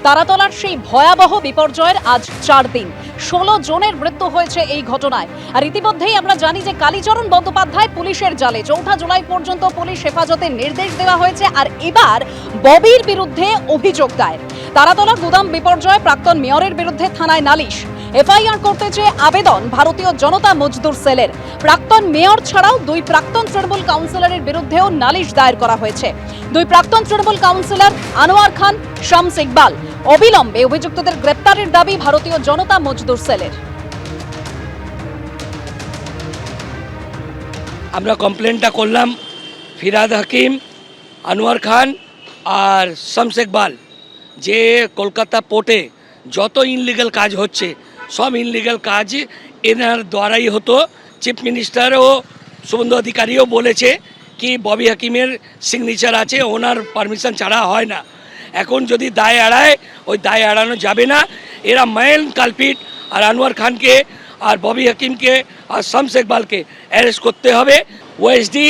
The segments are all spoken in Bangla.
তারাতলার সেই ভয়াবহ বিপর্যয়ের আজ 4 দিন, 16 জনের মৃত্যু হয়েছে এই ঘটনায়। আর ইতিমধ্যেই আমরা জানি যে কালীচরণ বন্দ্যোপাধ্যায় পুলিশের জালে, 4 জুলাই পর্যন্ত পুলিশ হেফাজতের নির্দেশ দেওয়া হয়েছে। আর এবার ববির বিরুদ্ধে অভিযোগ দায়ের। তারাতলা গুদাম বিপর্যয়ে প্রাক্তন মেয়রের বিরুদ্ধে থানায় নালিশ, এফআইআর করতে চেয়ে আবেদন ভারতীয় জনতা মজদুর সেলের। প্রাক্তন মেয়র ছাড়াও 2 প্রাক্তন তৃণমূল কাউন্সিলরের বিরুদ্ধেও নালিশ দায়ের করা হয়েছে। 2 প্রাক্তন তৃণমূল কাউন্সিলর আনোয়ার খান, শামস ইকবাল অবিলম্বে অভিযুক্তদের গ্রেপ্তারের দাবি ভারতীয় জনতা মজদুর সেলের। আমরা কমপ্লেনটা করলাম ফিরাদ হাকিম, আনোয়ার খান আর শামস ইকবাল, যে কলকাতা পোর্টে যত ইনলিগাল কাজ হচ্ছে সব ইনলিগাল কাজ এনার দ্বারাই হতো। চিফ মিনিস্টার ও শুভেন্দু অধিকারীও বলেছে কি ববি হাকিমের সিগনেচার আছে, ওনার পারমিশন ছাড়া হয় না। এখন যদি দায় এড়ায়, ওই দায় এড়ানো যাবে না। এরা মেইন কালপিট, আর আনোয়ার খানকে আর ববি হাকিমকে আর শামস ইকবালকে অ্যারেস্ট করতে হবে। ওএসডি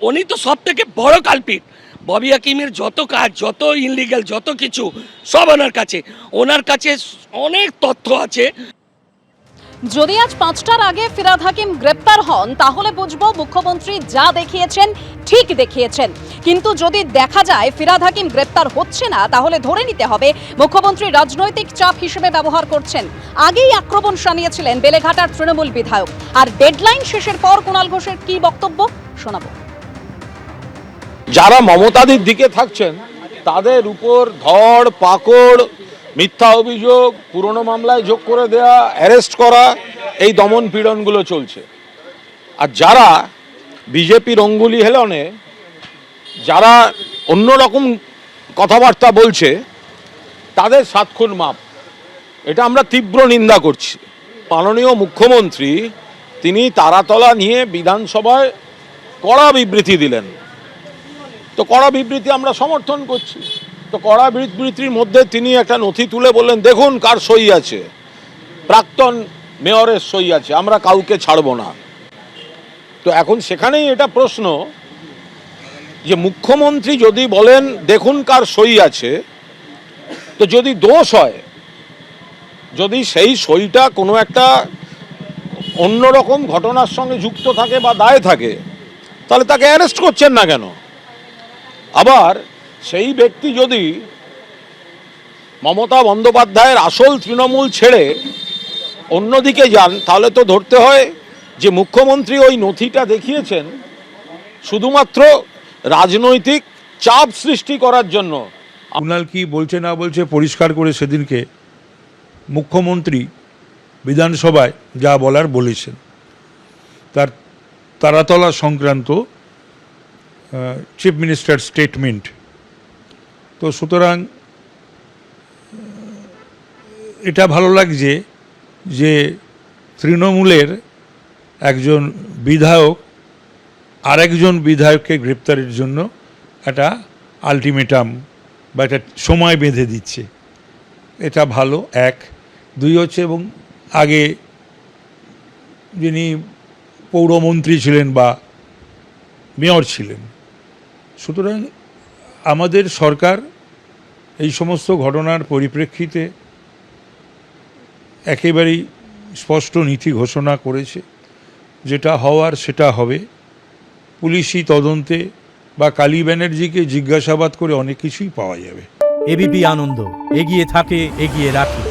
উনি তো সব থেকে বড় কালপিট। ববি হাকিমের যত কাজ, যত ইনলিগাল, যত কিছু সব ওনার কাছে অনেক তথ্য আছে। যদি আজ 5টার আগে ফিরাদ হাকিম গ্রেপ্তার হন তাহলে বুঝবো মুখ্যমন্ত্রী যা দেখিয়েছেন ঠিক দেখিয়েছেন। কিন্তু যদি দেখা যায় ফিরাদ হাকিম গ্রেপ্তার হচ্ছে না, তাহলে ধরে নিতে হবে মুখ্যমন্ত্রী রাজনৈতিক চাপ হিসেবে ব্যবহার করছেন। আগেই আক্রমণ শানিয়েছিলেন বেলেঘাটার তৃণমূল বিধায়ক। আর ডেডলাইন শেষের পর কুণাল ঘোষের কি বক্তব্য শোনাবো। যারা মমতাদির দিকে থাকছেন তাদের উপর ধর পাকড়, মিথ্যা অভিযোগ, পুরনো মামলায় যোগ করে দেয়া, অ্যারেস্ট করা, এই দমন পীড়নগুলো চলছে। আর যারা বিজেপির অঙ্গুলি হেলনে যারা অন্যরকম কথাবার্তা বলছে তাদের 7 খুন মাপ, এটা আমরা তীব্র নিন্দা করছি। মাননীয় মুখ্যমন্ত্রী তিনি তারাতলা নিয়ে বিধানসভায় কড়া বিবৃতি দিলেন। তো কড়া বিবৃতি আমরা সমর্থন করছি। তো কড়া বিবৃতির মধ্যে তিনি একটা নথি তুলে বললেন, দেখুন কার সই আছে, প্রাক্তন মেয়রের সই আছে, আমরা কাউকে ছাড়ব না। তো এখন সেখানেই এটা প্রশ্ন যে মুখ্যমন্ত্রী যদি বলেন দেখুন কার সই আছে, তো যদি দোষ হয়, যদি সেই সইটা কোনো একটা অন্যরকম ঘটনার সঙ্গে যুক্ত থাকে বা দায় থাকে, তাহলে তাকে অ্যারেস্ট করছেন না কেন? আবার সেই ব্যক্তি যদি মমতা বন্দ্যোপাধ্যায়ের আসল তৃণমূল ছেড়ে অন্যদিকে যান, তাহলে তো ধরতে হয় যে মুখ্যমন্ত্রী ওই নথিটা দেখিয়েছেন শুধুমাত্র রাজনৈতিক চাপ সৃষ্টি করার জন্য। কুণাল কি বলছে না বলছে পরিষ্কার করে সেদিনকে মুখ্যমন্ত্রী বিধানসভায় যা বলার বলেছেন, তার তারাতলা সংক্রান্ত চিফ মিনিস্টার স্টেটমেন্ট। তো সুতরাং এটা ভালো লাগছে যে তৃণমূলের একজন বিধায়ক আরেকজন বিধায়ককে গ্রেপ্তারের জন্য একটা আলটিমেটাম বা একটা সময় বেঁধে দিচ্ছে। এটা ভালো, 1। 2 হচ্ছে, এবং আগে যিনি পৌরমন্ত্রী ছিলেন বা মেয়র ছিলেন। সুতরাং আমাদের সরকার এই সমস্ত ঘটনার পরিপ্রেক্ষিতে একেবারেই স্পষ্ট নীতি ঘোষণা করেছে, যেটা হওয়ার সেটা হবে। পুলিশি তদন্তে বা কালী ব্যানার্জিকে জিজ্ঞাসাবাদ করে অনেক কিছুই পাওয়া যাবে। এবিপি আনন্দ, এগিয়ে থাকে, এগিয়ে রাখে।